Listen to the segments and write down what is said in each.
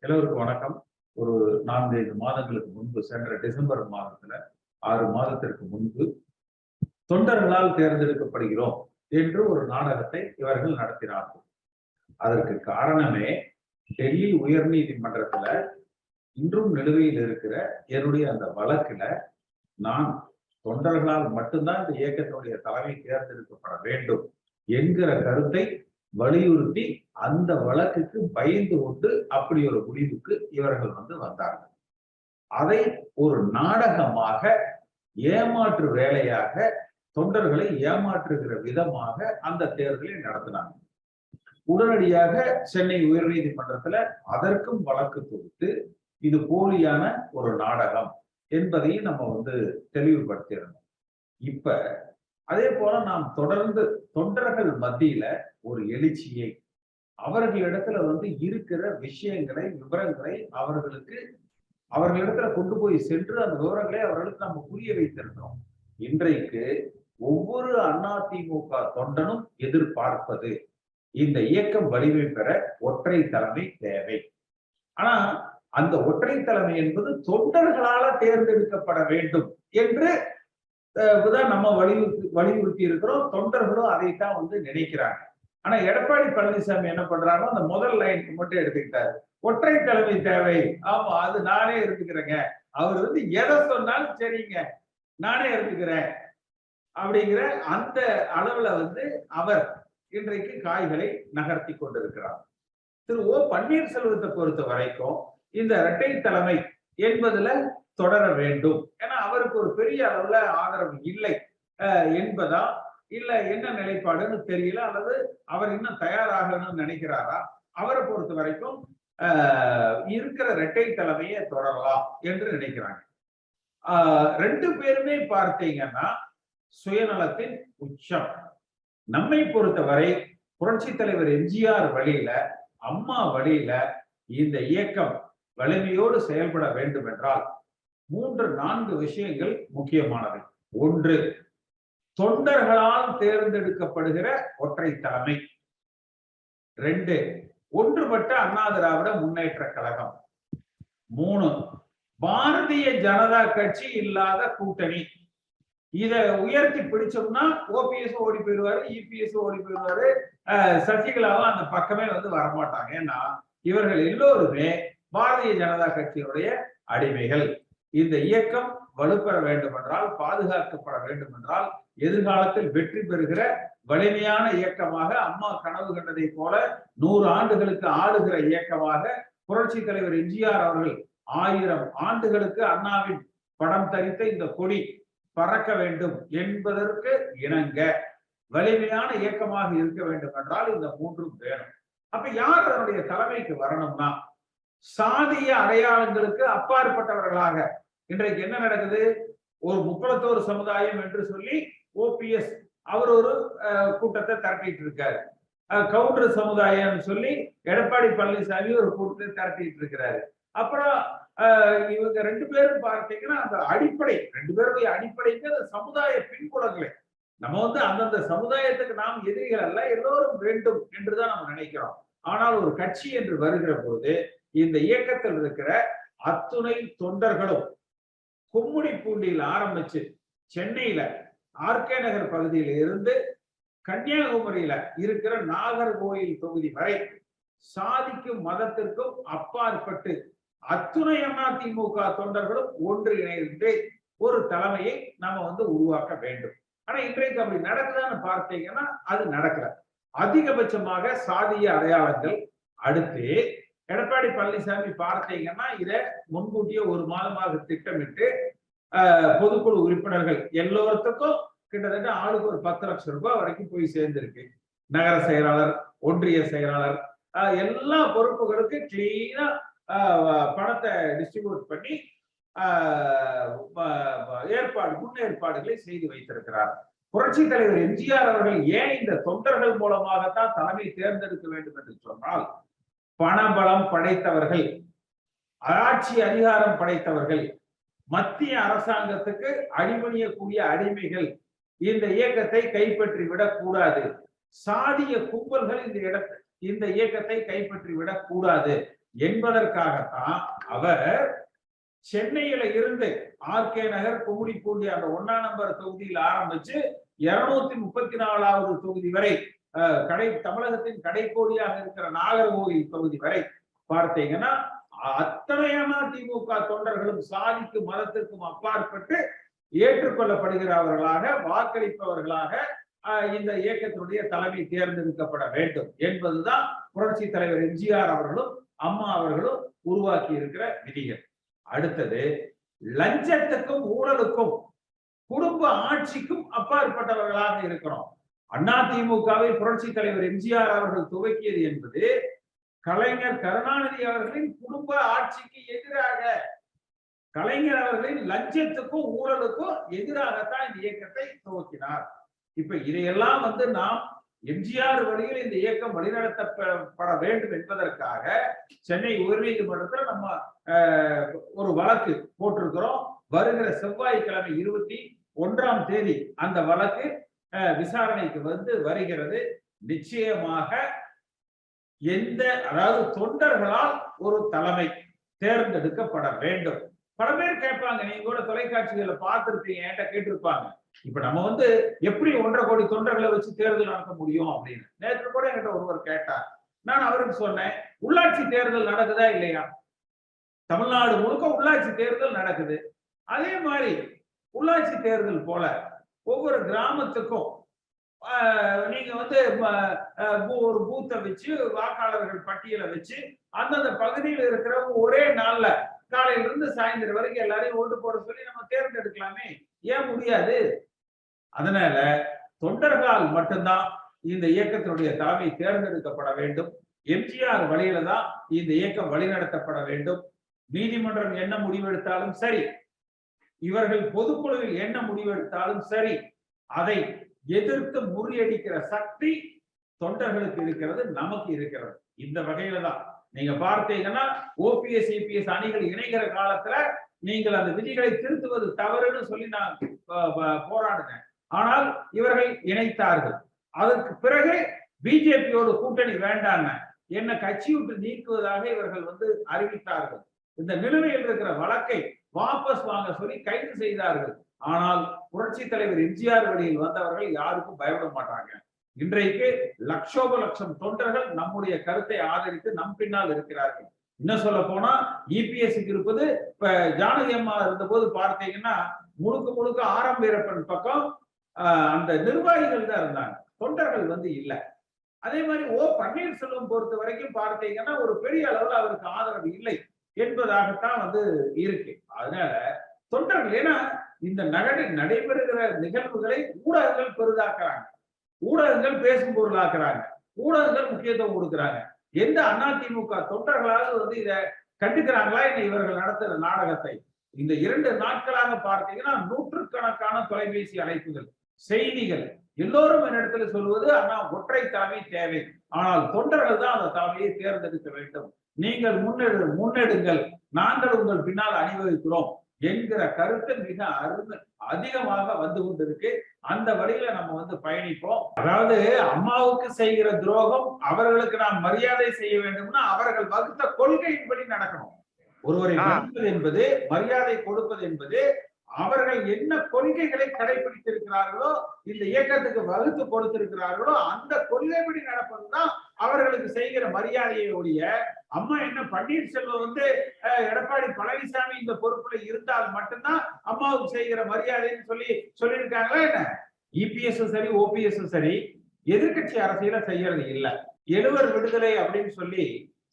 எல்லோருக்கும் வணக்கம். ஒரு 4-5 மாதங்களுக்கு முன்பு, சென்ற டிசம்பர் மாதத்துல 6 மாதத்திற்கு முன்பு தொண்டர்களால் தேர்ந்தெடுக்கப்படுகிறோம் என்று ஒரு நாடகத்தை இவர்கள் நடத்தினார்கள். அதற்கு காரணமே டெல்லி உயர் நீதிமன்றத்துல இன்றும் நிலுவையில் இருக்கிற என்னுடைய அந்த வழக்குல நான் தொண்டர்களால் மட்டும்தான் இந்த இயக்கத்தினுடைய தலைமை தேர்ந்தெடுக்கப்பட வேண்டும் என்கிற கருத்தை வலியுறுத்தி அந்த வழக்குக்கு பயந்து கொண்டு அப்படி ஒரு முடிவுக்கு இவர்கள் வந்தார்கள். அதை ஒரு நாடகமாக, ஏமாற்று வேலையாக, தொண்டர்களை ஏமாற்றுகிற விதமாக அந்த தேர்தலை நடத்தினாங்க. உடனடியாக சென்னை உயர்நீதிமன்றத்துல அதற்கும் வழக்கு தொடுத்து இது போலியான ஒரு நாடகம் என்பதையும் நம்ம தெளிவுபடுத்தியிருந்தோம். இப்ப அதே போல நாம் தொடர்ந்து தொண்டர்கள் மத்தியில ஒரு எழுச்சியை, அவர்களிடத்துல இருக்கிற விஷயங்களை, விவரங்களை அவர்களிடத்துல கொண்டு போய் சென்று அந்த விவரங்களை அவர்களுக்கு நம்ம புரிய வைத்திருக்கிறோம். இன்றைக்கு ஒவ்வொரு அதிமுக தொண்டனும் எதிர்பார்ப்பது இந்த இயக்கம் வலிமை பெற ஒற்றை தலைமை தேவை. ஆனா அந்த ஒற்றை தலைமை என்பது தொண்டர்களால தேர்ந்தெடுக்கப்பட வேண்டும் என்று நம்ம வலியுறுத்தி இருக்கிறோம். தொண்டர்களும் அதைத்தான் நினைக்கிறாங்க. ஆனா எடப்பாடி பழனிசாமி என்ன பண்றாரோ அந்த முதல் லைனுக்கு மட்டும் எடுத்துக்கிட்டாரு. ஒற்றை தலைமை தேவை, ஆமா அது நானே எடுத்துக்கிறேங்க. அவர் எதை சொன்னாலும் சரிங்க நானே எடுத்துக்கிறேன் அப்படிங்கிற அந்த அளவுல அவர் இன்றைக்கு காய்களை நகர்த்தி கொண்டிருக்கிறார். திரு ஓ பன்னீர்செல்வத்தை பொறுத்த வரைக்கும் இந்த இரட்டை தலைமை என்பதுல தொடர வேண்டும். ஏன்னா அவருக்கு ஒரு பெரிய அளவுல ஆதரவு இல்லை என்பதா, இல்ல என்ன நிலைப்பாடுன்னு தெரியல, அல்லது அவர் இன்னும் தயாராகணும்னு நினைக்கிறாரா? அவரை பொறுத்த வரைக்கும் இருக்கிற இரட்டை தலைமையை தொடரலாம் என்று நினைக்கிறாங்க. ரெண்டு பேருமே பார்த்தீங்கன்னா சுயநலத்தின் உச்சம். நம்மை பொறுத்தவரை புரட்சி தலைவர் எம்ஜிஆர் வழியில, அம்மா வழியில இந்த இயக்கம் வலிமையோடு செயல்பட வேண்டும் என்றால் 3-4 விஷயங்கள் முக்கியமானவை. ஒன்று, தொண்டர்களால் தேர்ந்தெடுக்கப்படுகிற ஒற்றை தலைமை. 2, ஒன்றுபட்ட அண்ணா திராவிட முன்னேற்ற கழகம். 3, பாரதிய ஜனதா கட்சி இல்லாத கூட்டணி. இத உயர்த்தி பிடிச்சோம்னா ஓபிஎஸ் ஓடி போயிடுவாரு, இபிஎஸ் ஓடி போயிடுவாரு, சசிகலாவும் அந்த பக்கமே வரமாட்டாங்க. ஏன்னா இவர்கள் எல்லோருமே பாரதிய ஜனதா கட்சியினுடைய அடிமைகள். இந்த இயக்கம் வலுப்பெற வேண்டும் என்றால், பாதுகாக்கப்பட வேண்டும் என்றால், எதிர்காலத்தில் வெற்றி பெறுகிற வலிமையான இயக்கமாக, அம்மா கனவு கண்டதை போல 100 ஆண்டுகளுக்கு ஆளுகிற இயக்கமாக புரட்சி தலைவர் எம்ஜிஆர் அவர்கள் 1000 ஆண்டுகளுக்கு அண்ணாவின் படம் தரித்த இந்த கொடி பறக்க வேண்டும் என்பதற்கு இணங்க வலிமையான இயக்கமாக இருக்க வேண்டும் என்றால் இந்த 3ம் வேணும். அப்ப யார் அதனுடைய தலைமைக்கு வரணும்னா, சாதிய அடையாளங்களுக்கு அப்பாற்பட்டவர்களாக. இன்றைக்கு என்ன நடக்குது? ஒரு 31 சமுதாயம் என்று சொல்லி ஓபிஎஸ் அவர் ஒரு கூட்டத்தை திரட்டிட்டு இருக்காரு. கவுண்டர் சமுதாயம் சொல்லி எடப்பாடி பழனிசாமி ஒரு கூட்டத்தை திரட்டிட்டு இருக்கிறாரு. அப்புறம் இவங்க 2 பேரும் பார்த்தீங்கன்னா அந்த அடிப்படை, 2 பேருடைய அடிப்படைக்கு அந்த சமுதாய பின்புலங்களே. நம்ம அந்தந்த சமுதாயத்துக்கு நாம் எதிரிகள் அல்ல, எல்லோரும் வேண்டும் என்றுதான் நம்ம நினைக்கிறோம். ஆனால் ஒரு கட்சி என்று வருகிற போது இந்த இயக்கத்தில் இருக்கிற அத்துணை தொண்டர்களும் கும்மிடிப்பூண்டியில் ஆரம்பிச்சு சென்னையில ஆர்கே நகர் பகுதியில இருந்து கன்னியாகுமரியில இருக்கிற நாகர்கோயில் தொகுதி வரை சாதிக்கும் மதத்திற்கும் அப்பாற்பட்டு அத்துணை அதிமுக தொண்டர்களும் ஒன்றிணைந்து ஒரு தலைமையை நாம உருவாக்க வேண்டும். ஆனா இன்றைக்கு அப்படி நடக்குதான்னு பார்த்தீங்கன்னா அது நடக்கல. அதிகபட்சமாக சாதிய அடையாளங்கள். அடுத்து எடப்பாடி பழனிசாமி பார்த்தீங்கன்னா இதை முன்கூட்டியே 1 மாதமாக திட்டமிட்டு பொதுக்குழு உறுப்பினர்கள் எல்லோருக்கும் கிட்டத்தட்ட ஆளுக்கு ஒரு 10 லட்சம் ரூபாய் வரைக்கும் போய் சேர்ந்திருக்கு. நகர செயலாளர், ஒன்றிய செயலாளர், எல்லா பொறுப்புகளுக்கு கிளீனா பணத்தை டிஸ்ட்ரிபியூட் பண்ணி முன்னேற்பாடுகளை செய்து வைத்திருக்கிறார். புரட்சி தலைவர் எம்ஜிஆர் அவர்கள் ஏன் இந்த தொண்டர்கள் மூலமாகத்தான் தலைமை தேர்ந்தெடுக்க வேண்டும் என்று சொன்னால், பணபலம் படைத்தவர்கள், ஆட்சி அதிகாரம் படைத்தவர்கள், மத்திய அரசாங்கத்துக்கு அடிபணியக்கூடிய அடிமைகள் இந்த இயக்கத்தை கைப்பற்றி விடக் கூடாது. சாதிய கும்பல்கள் இந்த இயக்கத்தை கைப்பற்றி விடக் கூடாது. என்பதற்காகத்தான் அவர் சென்னையில இருந்து ஆர்கே நகர், கும்மிடிப்பூண்டி அந்த 1ஆம் நம்பர் தொகுதியில் ஆரம்பிச்சு 234வது தொகுதி வரை தமிழகத்தின் கடைக்கோடியாக இருக்கிற நாகர்கோவில் தொகுதி வரை பார்த்தீங்கன்னா அத்தனை அதிமுக தொண்டர்களும் சாதிக்கும் மதத்திற்கும் அப்பாற்பட்டு ஏற்றுக்கொள்ளப்படுகிறவர்களாக, வாக்களிப்பவர்களாக இந்த இயக்கத்தினுடைய தலைமை தேர்ந்தெடுக்கப்பட வேண்டும் என்பதுதான் புரட்சி தலைவர் எம்ஜிஆர் அவர்களும் அம்மா அவர்களும் உருவாக்கி இருக்கிற விதிகள். அடுத்தது, லஞ்சத்துக்கும் ஊழலுக்கும் குடும்ப ஆட்சிக்கும் அப்பாற்பட்டவர்களாக இருக்கிறோம். அதிமுகவை புரட்சி தலைவர் எம்ஜிஆர் அவர்கள் துவக்கியது என்பது கலைஞர் கருணாநிதி அவர்களின் குடும்ப ஆட்சிக்கு எதிராக, கலைஞர் அவர்களின் லஞ்சத்துக்கும் ஊழலுக்கும் எதிராகத்தான் இந்த இயக்கத்தை துவக்கினார். இப்ப இதையெல்லாம் நாம் எம்ஜிஆர் வழியில் இந்த இயக்கம் வழிநடத்தப்பட வேண்டும் என்பதற்காக சென்னை உயர்நீதிமன்றத்தில் நம்ம ஒரு வழக்கு போட்டிருக்கிறோம். வருகிற செவ்வாய்க்கிழமை 21ஆம் தேதி அந்த வழக்கு விசாரணைக்கு வருகிறது. நிச்சயமாக அதாவது தொண்டர்களால் ஒரு தலைமை தேர்ந்தெடுக்கப்பட வேண்டும். பல பேர் கேட்பாங்க, நீங்க கூட தொலைக்காட்சிகளை பார்த்திருப்பீங்க, என்கிட்ட கேட்டிருப்பாங்க, இப்ப நம்ம எப்படி 1.5 கோடி தொண்டர்களை வச்சு தேர்தல் நடத்த முடியும் அப்படின்னு. நேற்று கூட என்கிட்ட ஒருவர் கேட்டார். நான் அவருக்கு சொன்னேன், உள்ளாட்சி தேர்தல் நடக்குதா இல்லையா? தமிழ்நாடு முழுக்க உள்ளாட்சி தேர்தல் நடக்குது. அதே மாதிரி உள்ளாட்சி தேர்தல் போல ஒவ்வொரு கிராமத்துக்கும் நீங்க ஒரு பூத்தை வச்சு வாக்காளர்கள் பட்டியலை வச்சு அந்தந்த பகுதியில் இருக்கிறவங்க ஒரே நாள்ல காலையில இருந்து சாயந்தரம் வரைக்கும் எல்லாரையும் ஓட்டு போட சொல்லி நம்ம தேர்ந்தெடுக்கலாமே, ஏன் முடியாது? அதனால தொண்டர்களால் மட்டும்தான் இந்த இயக்கத்தினுடைய தலைமை தேர்ந்தெடுக்கப்பட வேண்டும். எம்ஜிஆர் வழியில தான் இந்த இயக்கம் வழிநடத்தப்பட வேண்டும். நீதிமன்றம் என்ன முடிவெடுத்தாலும் சரி, இவர்கள் பொதுக்குழுவில் என்ன முடிவெடுத்தாலும் சரி, அதை எதிர்த்து முறியடிக்கிற சக்தி தொண்டர்களுக்கு இருக்கிறது, நமக்கு இருக்கிறது. இந்த வகையில தான் நீங்க பார்த்தீங்கன்னா ஓபிஎஸ் இபிஎஸ் அணிகள் இணைகிற காலத்துல நீங்கள் அந்த விதிகளை திருத்துவது தவறுன்னு சொல்லி நான் போராடினேன். ஆனால் இவர்கள் இணைத்தார்கள். அதற்கு பிறகு பிஜேபியோடு கூட்டணி வேண்டாங்க, என்ன கட்சி விட்டு நீக்குவதாக இவர்கள் அறிவித்தார்கள். இந்த நிலுவையில் இருக்கிற வழக்கை வாபஸ் வாங்க சொல்லி கைது செய்தார்கள். ஆனால் புரட்சி தலைவர் எம்ஜிஆர் வழியில் வந்தவர்கள் யாருக்கும் பயப்பட மாட்டாங்க. இன்றைக்கு லட்சோப லட்சம் தொண்டர்கள் நம்முடைய கருத்தை ஆதரித்து நம் பின்னால் இருக்கிறார்கள். இன்னும் சொல்ல போனா இபிஎஸ்க்கு இருப்பது, இப்ப ஜானகி அம்மா இருந்த போது பார்த்தீங்கன்னா முழுக்க ஆரம் வீரப்பன் பக்கம் அந்த நிர்வாகிகள் தான் இருந்தாங்க, தொண்டர்கள் இல்ல. அதே மாதிரி பன்னீர்செல்வம் பொறுத்த வரைக்கும் பார்த்தீங்கன்னா ஒரு பெரிய அளவுல அவருக்கு ஆதரவு இல்லை என்பதாகத்தான் இருக்கு. அதனால தொண்டர்கள், ஏன்னா இந்த நடைபெறுகிற நிகழ்வுகளை ஊடகங்கள் பெரிதாக்குறாங்க, ஊடகங்கள் பேசும் பொருளாக்குறாங்க, ஊடகங்கள் முக்கியத்துவம் கொடுக்கிறாங்க. எந்த அதிமுக தொண்டர்களாவது இதை கண்டுக்கிறாங்களா என்ன? இவர்கள் நடத்துகிற நாடகத்தை இந்த 2 நாட்களாக பார்த்தீங்கன்னா நூற்றுக்கணக்கான தொலைபேசி அழைப்புகள், செய்திகள், எல்லோரும் என்னிடத்துல சொல்வது ஆனா ஒற்றை தலைமை தேவை, ஆனால் தொண்டர்கள் தான் அந்த தலைமையை தேர்ந்தெடுக்க வேண்டும், நீங்கள் முன்னெடுங்கள், நாங்கள் உங்கள் பின்னால் அணிவகுக்கிறோம் என்கிற கருத்து மிக அதிகமாக கொண்டிருக்கு. அந்த வழியில நம்ம பயணிப்போம். அதாவது அம்மாவுக்கு செய்கிற துரோகம் அவர்களுக்கு நாம் மரியாதை செய்ய வேண்டும்னா அவர்கள் வகுத்த கொள்கையின்படி நடக்கணும். ஒருவரை மதிப்பது என்பது, மரியாதை கொடுப்பது என்பது, அவர்கள் என்ன கொள்கைகளை கடைபிடித்திருக்கிறார்களோ, இந்த இயக்கத்துக்கு வகுத்து கொடுத்திருக்கிறார்களோ அந்த கொள்கைப்படி நடப்பதுதான் அவர்களுக்கு செய்கிற மரியாதையை ஒழிய, அம்மா என்ன பன்னீர்செல்வம் எடப்பாடி பழனிசாமி இந்த பொறுப்புல இருந்தால் மட்டும்தான் அம்மாவுக்கு செய்கிற மரியாதைன்னு சொல்லியிருக்காங்களா என்ன? இபிஎஸ் சரி, ஓபிஎஸ் சரி, எதிர்கட்சி அரசியல செய்யறது இல்ல. 7 விடுதலை அப்படின்னு சொல்லி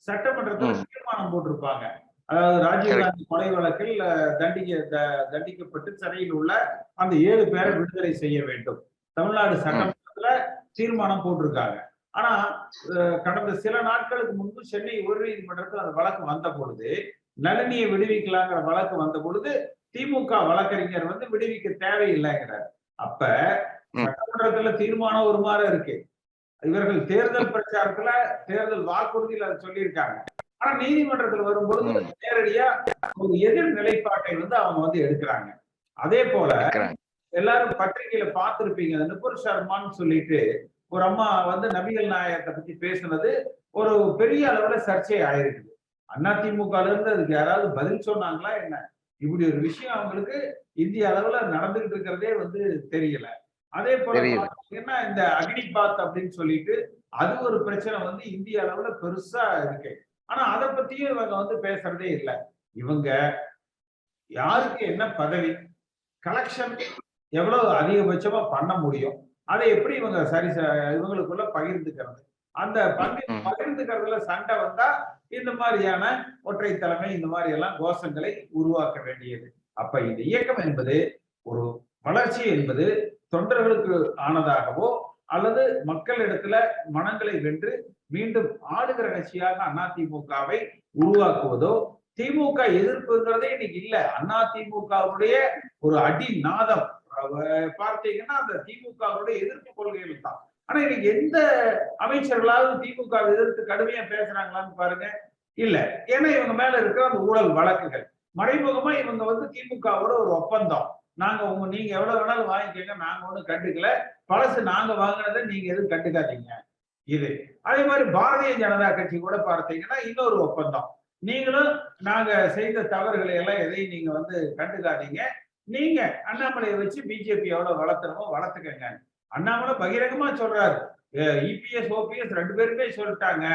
சட்டமன்றத்துல தீர்மானம் போட்டிருப்பாங்க. அதாவது ராஜீவ்காந்தி கொலை வழக்கில் தண்டிக்கப்பட்டு சிறையில் உள்ள அந்த 7 பேரை விடுதலை செய்ய வேண்டும். தமிழ்நாடு சட்டமன்றத்துல தீர்மானம் போட்டிருக்காங்க. ஆனா கடந்த சில நாட்களுக்கு முன்பு சென்னை உயர்நீதிமன்றத்தில் அந்த வழக்கு வந்த பொழுது, நளினியை விடுவிக்கலாங்கிற வழக்கு வந்த பொழுது திமுக வழக்கறிஞர் விடுவிக்க தேவையில்லைங்கிறார். அப்ப சட்டமன்றத்துல தீர்மானம் ஒரு மாதிரி இருக்கு, இவர்கள் தேர்தல் பிரச்சாரத்துல தேர்தல் வாக்குறுதியில் அதை சொல்லியிருக்காங்க. ஆனா நீதிமன்றத்தில் வரும்பொழுது நேரடியா ஒரு எதிர் நிலைப்பாட்டை அவங்க எடுக்கிறாங்க. அதே போல எல்லாரும் பத்திரிகையில பார்த்திருப்பீங்க, நுபுர் சர்மான்னு சொல்லிட்டு ஒரு அம்மா நபிகள் நாயகத்தை பத்தி பேசுனது ஒரு பெரிய அளவுல சர்ச்சை ஆயிருக்குது. அதிமுக இருந்து அதுக்கு யாராவது பதில் சொன்னாங்களா என்ன? இப்படி ஒரு விஷயம் அவங்களுக்கு இந்திய அளவுல நடந்துகிட்டு இருக்கிறதே வந்து தெரியல. அதே போல பாத்தீங்கன்னா இந்த அக்னிபாத் அப்படின்னு சொல்லிட்டு அது ஒரு பிரச்சனை வந்து இந்திய அளவுல பெருசா இருக்கு. ஆனா அதை பத்தியும் இவங்க வந்து பேசுறதே இல்லை. இவங்க யாருக்கு என்ன பதவி, கலெக்ஷன் எவ்வளவு அதிகபட்சமா பண்ண முடியும், அதை எப்படி இவங்க இவங்களுக்குள்ள பகிர்ந்துக்கிறது, அந்த பகிர்ந்துக்கிறதுல சண்டை வந்தா இந்த மாதிரியான ஒற்றை தலைமை இந்த மாதிரி எல்லாம் கோஷங்களை உருவாக்க வேண்டியது. அப்ப இந்த இயக்கம் என்பது ஒரு வளர்ச்சி என்பது தொண்டர்களுக்கு ஆனதாகவோ அல்லது மக்களிடத்துல மனங்களை வென்று மீண்டும் ஆளுகிற கட்சியாக அதிமுகவை உருவாக்குவதோ, திமுக எதிர்ப்புங்கிறதே இன்னைக்கு இல்ல. அதிமுகவுடைய ஒரு அடி நாதம் பார்த்தீங்கன்னா அந்த திமுகவுடைய எதிர்ப்பு கொள்கைகள் தான். ஆனா இன்னைக்கு எந்த அமைச்சர்களாவது திமுக எதிர்த்து கடுமையா பேசுறாங்களான்னு பாருங்க, இல்ல. ஏன்னா இவங்க மேல இருக்கிற அந்த ஊழல் வழக்குகள், மறைமுகமா இவங்க வந்து திமுகவோட ஒரு ஒப்பந்தம், நீங்க எவ்வளவு வேணாலும் வாங்கிக்கங்க, நாங்க ஒண்ணும் கண்டுக்கல, பழசு நாங்க வாங்கினதை நீங்க எதுவும் கண்டுக்காதீங்க. இது அதே மாதிரி பாரதிய ஜனதா கட்சி கூட பார்த்தீங்கன்னா இன்னொரு ஒப்பந்தம், நீங்களும் நாங்க செய்த தவறுகளை எல்லாம் எதையும் நீங்க வந்து கண்டுக்காதீங்க, நீங்க அண்ணாமலையை வச்சு பிஜேபி எவ்வளவு வளர்த்தணுமோ வளர்த்துக்கங்க. அண்ணாமலை பகிரங்கமா சொல்றாரு, இபிஎஸ் ஓபிஎஸ் 2 பேருமே சொல்லிட்டாங்க,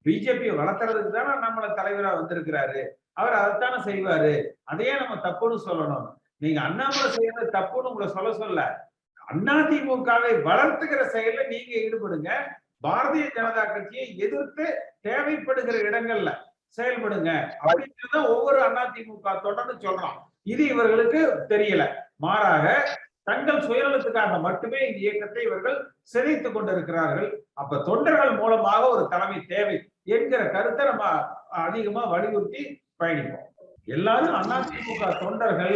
பிஜேபி வளர்த்துறதுக்கு தானே அண்ணாமலை தலைவரா வந்திருக்கிறாரு, அவர் அதைத்தானே செய்வாரு, அதையே நம்ம தப்புன்னு சொல்லணும். நீங்க அண்ணாமலை செய்யறது தப்புன்னு உங்களை சொல்ல அதிமுகவை வளர்த்துக்கிற செயல்ல நீங்க ஈடுபடுங்க, பாரதிய ஜனதா கட்சியை எதிர்த்து தேவைப்படுகிற இடங்கள்ல செயல்படுங்க அப்படிங்கிறத ஒவ்வொரு அதிமுக தொடர்ந்து சொல்றோம். இது இவர்களுக்கு தெரியல. மாறாக தங்கள் சுயநலத்துக்காக மட்டுமே இந்த இயக்கத்தை இவர்கள் சிதைத்துக் கொண்டிருக்கிறார்கள். அப்ப தொண்டர்கள் மூலமாக ஒரு தலைமை தேவை என்கிற கருத்தை நம்ம அதிகமா வலியுறுத்தி பயணிப்போம். எல்லாரும் அதிமுக தொண்டர்கள்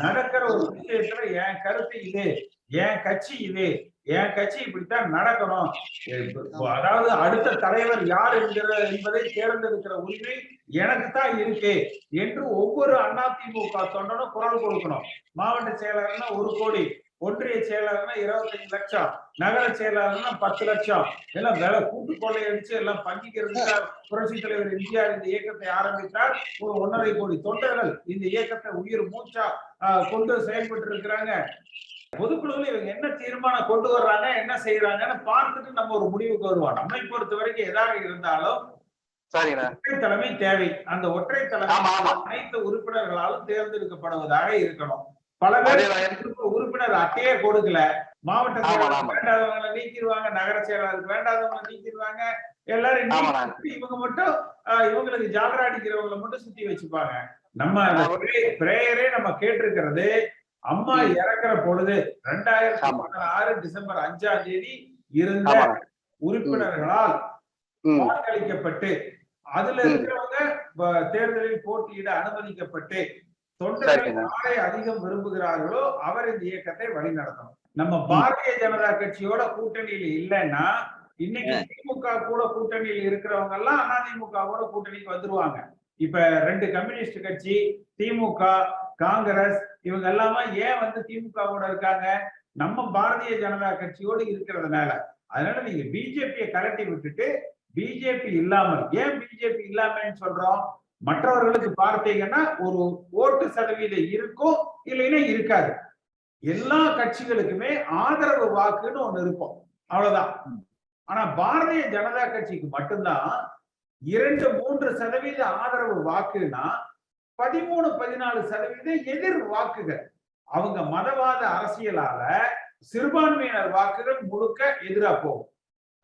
நடக்கிற ஒரு விஷயத்துல என் கருத்து இது, என் கட்சி இது, என் கட்சி இப்படித்தான் நடக்கணும், அதாவது அடுத்த தலைவர் யார் என்பதை தேர்ந்தெடுக்கிற உரிமை எனக்கு தான் இருக்கு என்று ஒவ்வொரு அதிமுக தொண்டனும் குரல் கொடுக்கணும். மாவட்ட செயலாளர்னா 1 கோடி, ஒன்றிய செயலாளர்னா 25 லட்சம், நகர செயலாளர்னா 10 லட்சம், எல்லாம் வேலை கூட்டு கொள்ளையடிச்சு எல்லாம் பங்கிக்கிறதுக்கு புரட்சி தலைவர் எம்ஜிஆர் இந்த இயக்கத்தை ஆரம்பித்தார். 1.5 கோடி தொண்டர்கள் இந்த இயக்கத்தை உயிர் மூச்சா கொண்டு செயல்பட்டு இருக்கிறாங்க. பொதுக்குழுவில் இவங்க என்ன தீர்மானம் கொண்டு வர்றாங்க, என்ன செய்யறாங்கன்னு பார்த்துட்டு நம்ம ஒரு முடிவுக்கு வருவோம். நம்மை பொறுத்த வரைக்கும் எதாக இருந்தாலும் ஒற்றை தலைமை தேவை. அந்த ஒற்றை தலைமை அனைத்து உறுப்பினர்களாலும் தேர்ந்தெடுக்கப்படுவதாக இருக்கணும். பல பேர் உறுப்பினர் அட்டையே கொடுக்கல, மாவட்ட செயலாளர் வேண்டாதவங்களை நீக்கிடுவாங்க, நகர செயலாளருக்கு வேண்டாதவங்களை நீக்கிடுவாங்க, எல்லாரும் இவங்க மட்டும் இவங்களுக்கு ஜாலரா அடிக்கிறவங்களை மட்டும் சுத்தி வச்சுப்பாங்க. நம்ம பிரேயரே நம்ம கேட்டிருக்கிறது, அம்மா இறக்குற பொழுது 2016 டிசம்பர் 5ஆம் தேதி இருந்த உறுப்பினர்களால் வாக்களிக்கப்பட்டு அதுல இருக்கிறவங்க தேர்தலில் போட்டியிட அனுமதிக்கப்பட்டு தொண்டர்கள் யாரை அதிகம் விரும்புகிறார்களோ அவர் இந்த இயக்கத்தை வழிநடத்தணும். நம்ம பாரதிய ஜனதா கட்சியோட கூட்டணியில் இல்லைன்னா இன்னைக்கு திமுக கூட கூட்டணியில் இருக்கிறவங்க எல்லாம் அதிமுகவோட கூட்டணிக்கு வந்துருவாங்க. இப்ப 2 கம்யூனிஸ்ட் கட்சி, திமுக, காங்கிரஸ், இவங்க எல்லாமே ஏன் வந்து திமுகவோட இருக்காங்க, நம்ம பாரதிய ஜனதா கட்சியோடு இருக்கிறதுனால. அதனால நீங்க பிஜேபியை கலட்டி விட்டுட்டு பிஜேபி இல்லாமல், ஏன் பிஜேபி இல்லாமன்னு சொல்றோம், மற்றவர்களுக்கு பார்த்தீங்கன்னா ஒரு ஓட்டு சதவீதம் இருக்கும், இல்லைன்னா இருக்காது. எல்லா கட்சிகளுக்குமே ஆதரவு வாக்குன்னு ஒண்ணு இருக்கும், அவ்வளவுதான். ஆனா பாரதிய ஜனதா கட்சிக்கு மட்டும்தான் 2-3% ஆதரவு வாக்குன்னா 13-14% எதிர் வாக்குகள். அவங்க மதவாத அரசியலால சிறுபான்மையினர் வாக்குகள் முழுக்க எதிரா போகும்.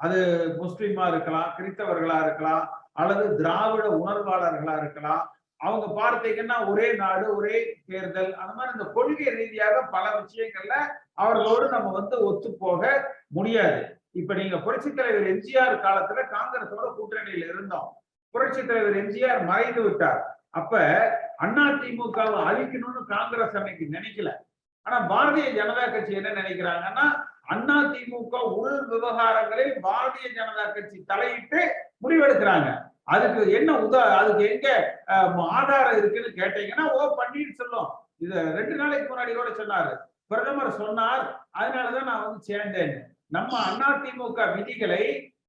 அது முஸ்லிமா இருக்கலாம், கிறிஸ்தவர்களா இருக்கலாம், அல்லது திராவிட உணர்வாளர்களா இருக்கலாம். அவங்க பார்த்தீங்கன்னா ஒரே நாடு ஒரே தேர்தல், அந்த மாதிரி இந்த கொள்கை ரீதியாக பல விஷயங்கள்ல அவர்களோடு நம்ம வந்து ஒத்து போக முடியாது. இப்ப நீங்க புரட்சி தலைவர் எம்ஜிஆர் காலத்துல காங்கிரஸோட கூட்டணியில் இருந்தோம். புரட்சி தலைவர் எம்ஜிஆர் மறைந்து விட்டார். அப்ப அதிமுகவை அழிக்கணும்னு காங்கிரஸ் அன்னைக்கு நினைக்கல. ஆனா பாரதிய ஜனதா கட்சி என்ன நினைக்கிறாங்கன்னா, அதிமுக உள் விவகாரங்களில் பாரதிய ஜனதா கட்சி தலையிட்டு முடிவெடுக்கிறாங்க. அதுக்கு என்ன அதுக்கு எங்க ஆதாரம் இருக்குன்னு கேட்டீங்கன்னா, பன்னீர்செல்வம் இது 2 நாளைக்கு முன்னாடி கூட சொன்னாரு, பிரதமர் சொன்னார், அதனாலதான் நான் வந்து சேர்ந்தேன். நம்ம அதிமுக விதிகளை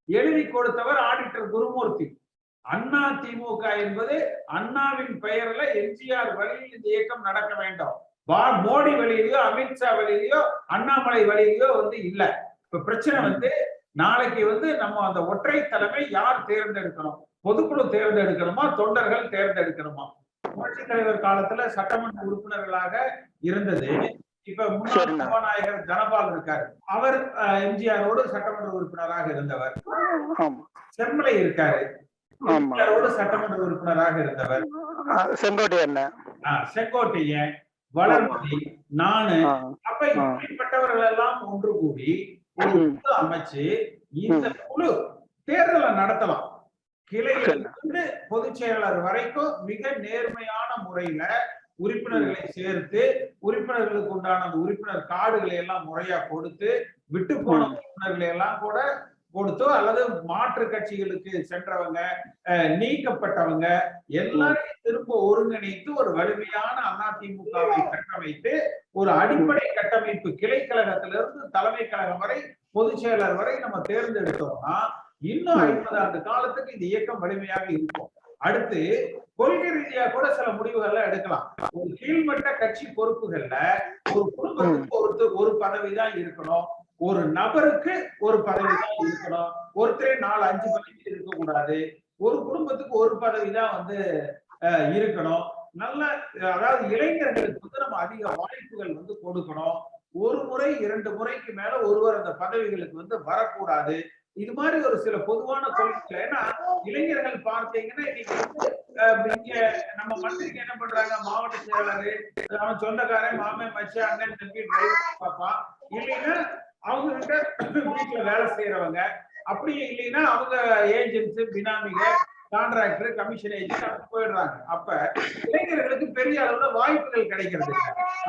எழுதி கொடுத்தவர் ஆடிட்டர் குருமூர்த்தி. அண்ணா திமுக என்பது அண்ணாவின் பெயர்ல எம்ஜிஆர் வழியில் இந்த இயக்கம் நடக்க வேண்டும். மோடி வழியிலையோ அமித்ஷா வழியிலையோ அண்ணாமலை வழியிலையோ இல்ல. இப்ப பிரச்சனை நாளைக்கு நம்ம அந்த ஒற்றை தலைமை யார் தேர்ந்தெடுக்கணும்? பொதுக்குழு தேர்ந்தெடுக்கணுமா, தொண்டர்கள் தேர்ந்தெடுக்கணுமா? புரட்சி தலைவர் காலத்துல சட்டமன்ற உறுப்பினர்களாக இருந்தது. இப்ப முன்னாள் சபாநாயகர் தனபால் இருக்காரு, அவர் எம்ஜிஆரோடு சட்டமன்ற உறுப்பினராக இருந்தவர். செம்மலை இருக்காரு, சட்டமன்ற உறுப்பினராக இருந்தவர். செங்கோட்டையன், வளர்மதி, நானு. அப்ப இப்படிப்பட்டவர்கள் எல்லாம் ஒன்று கூடி ஒரு குழு அமைச்சு இந்த குழு தேர்தலை நடத்தலாம். கிளையிலிருந்து பொதுச் செயலாளர் வரைக்கும் மிக நேர்மையான முறையில உறுப்பினர்களை சேர்த்து உறுப்பினர்களுக்கு உண்டான அந்த உறுப்பினர் கார்டுகளை எல்லாம் முறையா கொடுத்து, விட்டு போன உறுப்பினர்களை எல்லாம் கூட கொடுத்தோ அல்லது மாற்று கட்சிகளுக்கு சென்றவங்க, நீக்கப்பட்டவங்க எல்லாரையும் திரும்ப ஒருங்கிணைத்து ஒரு வலிமையான அதிமுகவை கட்டமைத்து ஒரு அடிப்படை கட்டமைப்பு கிளைக்கழகத்திலிருந்து தலைமை கழகம் வரை பொதுச் செயலர் வரை நம்ம தேர்ந்தெடுத்தோம்னா இன்னும் 50 ஆண்டு காலத்துக்கு இந்த இயக்கம் வலிமையாக இருக்கும். அடுத்து கொள்கை ரீதியா கூட சில முடிவுகள்லாம் எடுக்கலாம். ஒரு கீழ்மட்ட கட்சி பொறுப்புகள்ல ஒரு குடும்பத்துக்கு ஒரு பதவிதான் இருக்கணும், ஒரு நபருக்கு ஒரு பதவி தான் இருக்கணும், ஒருத்தரே 4-5 பதவி இருக்கக்கூடாது, ஒரு குடும்பத்துக்கு ஒரு பதவிதான் இருக்கணும். நல்ல அதாவது இளைஞர்களுக்கு நம்ம அதிக வாய்ப்புகள் கொடுக்கணும். ஒரு முறை 2 முறைக்கு மேல ஒருவர் அந்த பதவிகளுக்கு வரக்கூடாது. இது மாதிரி ஒரு சில பொதுவான கொள்கைகள். ஏன்னா இளைஞர்கள் பார்த்தீங்கன்னா இன்னைக்கு இங்க நம்ம மந்திரிக்கு என்ன பண்றாங்க, மாவட்ட செயலாளர் அவன் சொந்தக்காரன், மாமன், மச்சி, அண்ணன், தம்பி, டிரைவர் பாப்பா, இல்லைன்னா அவங்க கிட்ட வீட்டுல வேலை செய்யறவங்க, அப்படியே இல்லைன்னா அவங்க ஏஜென்ட்ஸ், பினாமிக, கான்ட்ராக்டர், கமிஷன் ஏஜென்ட் போயிடுறாங்க. அப்ப இளைஞர்களுக்கு பெரிய அளவுல வாய்ப்புகள் கிடைக்கிறது.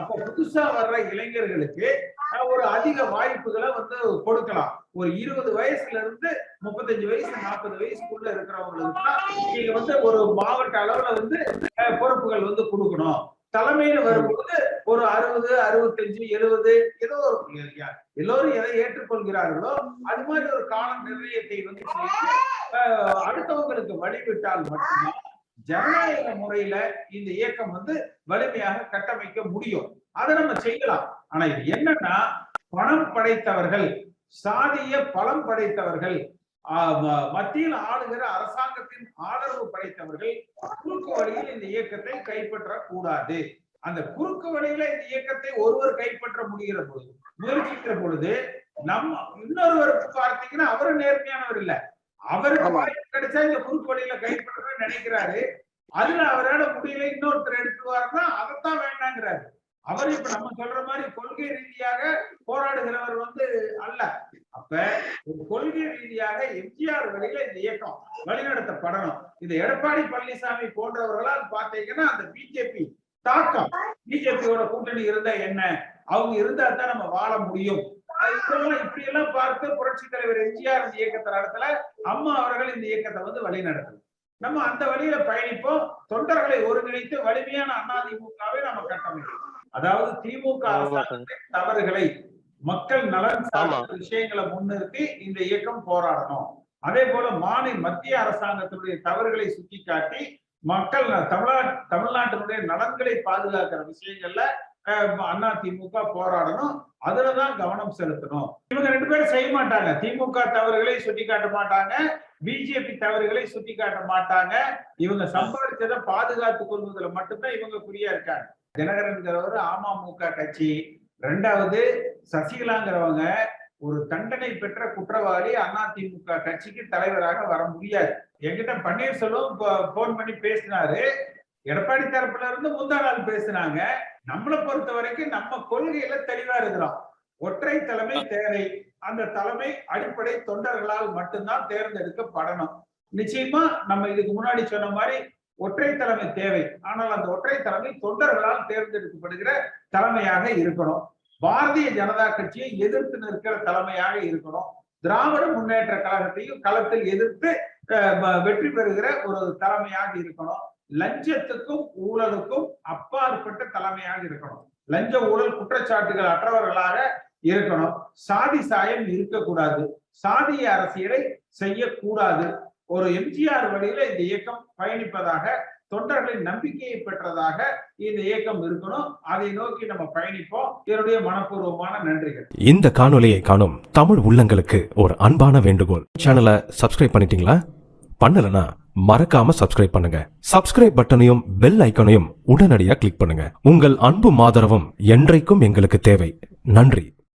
அப்ப புதுசா வர்ற இளைஞர்களுக்கு ஒரு அதிக வாய்ப்புகளை கொடுக்கலாம். ஒரு 20 வயசுல இருந்து 35 வயசு 40 வயசுக்குள்ள இருக்கிறவங்களுக்கு நீங்க ஒரு மாவட்ட அளவுல பொறுப்புகள் கொடுக்கணும். தலைமையில வரும்போது ஒரு 60, 65, 70 ஏதோ ஒரு எல்லோரும் எதை ஏற்றுக்கொள்கிறார்களோ அது மாதிரி ஒரு கால நிர்ணயத்தை அடுத்தவங்களுக்கு வழிவிட்டால் மட்டும்தான் ஜனநாயக முறையில இந்த இயக்கம் வலிமையாக கட்டமைக்க முடியும். அதை நம்ம செய்யலாம். ஆனா இது என்னன்னா, பணம் படைத்தவர்கள், சாதிய பலம் படைத்தவர்கள், மத்தியில் ஆளுகிற அரசாங்கத்தின் ஆதரவு படைத்தவர்கள் குறுக்கு வழியில் இந்த இயக்கத்தை கைப்பற்ற கூடாது. அந்த குறுக்கு வழியில இந்த இயக்கத்தை ஒருவர் கைப்பற்ற முடிகிற பொழுது, முயற்சிக்கிற பொழுது, நம்ம இன்னொருவருக்கு பார்த்தீங்கன்னா அவரு நேர்மையானவர் இல்ல, அவருக்கு வாய்ப்பு கிடைச்சா இந்த குறுக்கு வழியில கைப்பற்ற நினைக்கிறாரு. அதுல அவரால் முடியல, இன்னொருத்தர் எடுத்துவாருன்னா அதைத்தான் வேண்டாங்கிறாரு. அவர் இப்ப நம்ம சொல்ற மாதிரி கொள்கை ரீதியாக போராடுகிறவர் அல்ல. அப்ப ஒரு கொள்கை ரீதியாக எம்ஜிஆர் வழியில இந்த இயக்கம் வழிநடத்தப்படணும். இந்த எடப்பாடி பழனிசாமி போன்றவர்களால் பாத்தீங்கன்னா அந்த பிஜேபி தாக்கம், பிஜேபியோட கூட்டணி இருந்தா என்ன, அவங்க இருந்தா தான் நம்ம வாழ முடியும். இப்படி எல்லாம் பார்த்து புரட்சி தலைவர் எம்ஜிஆர் இந்த இயக்கத்தை நடத்தல, அம்மா அவர்கள் இந்த இயக்கத்தை வழி நடத்தல. நம்ம அந்த வழியில பயணிப்போம். தொண்டர்களை ஒருங்கிணைத்து வலிமையான அதிமுகவை நம்ம கட்டமைப்போம். அதாவது திமுக தவறுகளை, மக்கள் நலன் சார்ந்த விஷயங்களை முன்னிறுத்தி இந்த இயக்கம் போராடணும். அதே போல மத்திய அரசாங்கத்தினுடைய தவறுகளை சுட்டிக்காட்டி மக்கள் தமிழ்நாட்டினுடைய நலன்களை பாதுகாக்கிற விஷயங்கள்ல அதிமுக போராடணும். அதுலதான் கவனம் செலுத்தணும். இவங்க 2 பேரும் செய்ய மாட்டாங்க. திமுக தவறுகளை சுட்டி காட்ட மாட்டாங்க, பிஜேபி தவறுகளை சுட்டி காட்ட மாட்டாங்க. இவங்க சம்பாதிச்சதை பாதுகாத்துக் கொள்வதில் மட்டும்தான் இவங்க குறியா இருக்காங்க. தினகரன்கிறவர் அமமுக கட்சி, 2வது சசிகலாங்கிறவங்க ஒரு தண்டனை பெற்ற குற்றவாளி, அதிமுக கட்சிக்கு தலைவராக வர முடியாது. என்கிட்ட பன்னீர்செல்வம் போன் பண்ணி பேசினாரு. எடப்பாடி தரப்புல இருந்து முந்தா நாள் பேசினாங்க. நம்மளை பொறுத்த வரைக்கும் நம்ம கொள்கையில தெளிவா இருக்கிறோம். ஒற்றை தலைமை தேவை. அந்த தலைமை அடிப்படை தொண்டர்களால் மட்டும்தான் தேர்ந்தெடுக்கப்படணும். நிச்சயமா நம்ம இதுக்கு முன்னாடி சொன்ன மாதிரி ஒற்றை தலைமை தேவை. ஆனால் அந்த ஒற்றை தலைமை தொண்டர்களால் தேர்ந்தெடுக்கப்படுகிற தலைமையாக இருக்கணும். பாரதிய ஜனதா கட்சியை எதிர்த்து நிற்கிற தலைமையாக இருக்கணும். திராவிட முன்னேற்ற கழகத்தையும் களத்தில் எதிர்த்து வெற்றி பெறுகிற ஒரு தலைமையாக இருக்கணும். லஞ்சத்துக்கும் ஊழலுக்கும் அப்பாற்பட்ட தலைமையாக இருக்கணும். லஞ்ச ஊழல் குற்றச்சாட்டுகள் அற்றவர்களாக இருக்கணும். சாதி சாயம் இருக்கக்கூடாது. சாதிய அரசியலை செய்யக்கூடாது. ஒரு எம்ஜிஆர் வழியில இந்த இயக்கம் பயணிப்பதாக, தொண்டர்களின் நம்பிக்கையை பெற்றதாக இந்த இயக்கம் இருக்கணும். அதை நோக்கி நம்ம பயணிப்போம். என்னுடைய மனப்பூர்வமான நன்றிகள். இந்த காணொலியை காணும் தமிழ் உள்ளங்களுக்கு ஒரு அன்பான வேண்டுகோள். சேனலை சப்ஸ்கிரைப் பண்ணிட்டீங்களா? பண்ணலனா மறக்காம சப்ஸ்கிரைப் பண்ணுங்க. சப்ஸ்கிரைப் பட்டனையும் பெல் ஐக்கனையும் உடனடியாக கிளிக் பண்ணுங்க. உங்கள் அன்பும் ஆதரவும் என்றைக்கும் எங்களுக்கு தேவை. நன்றி.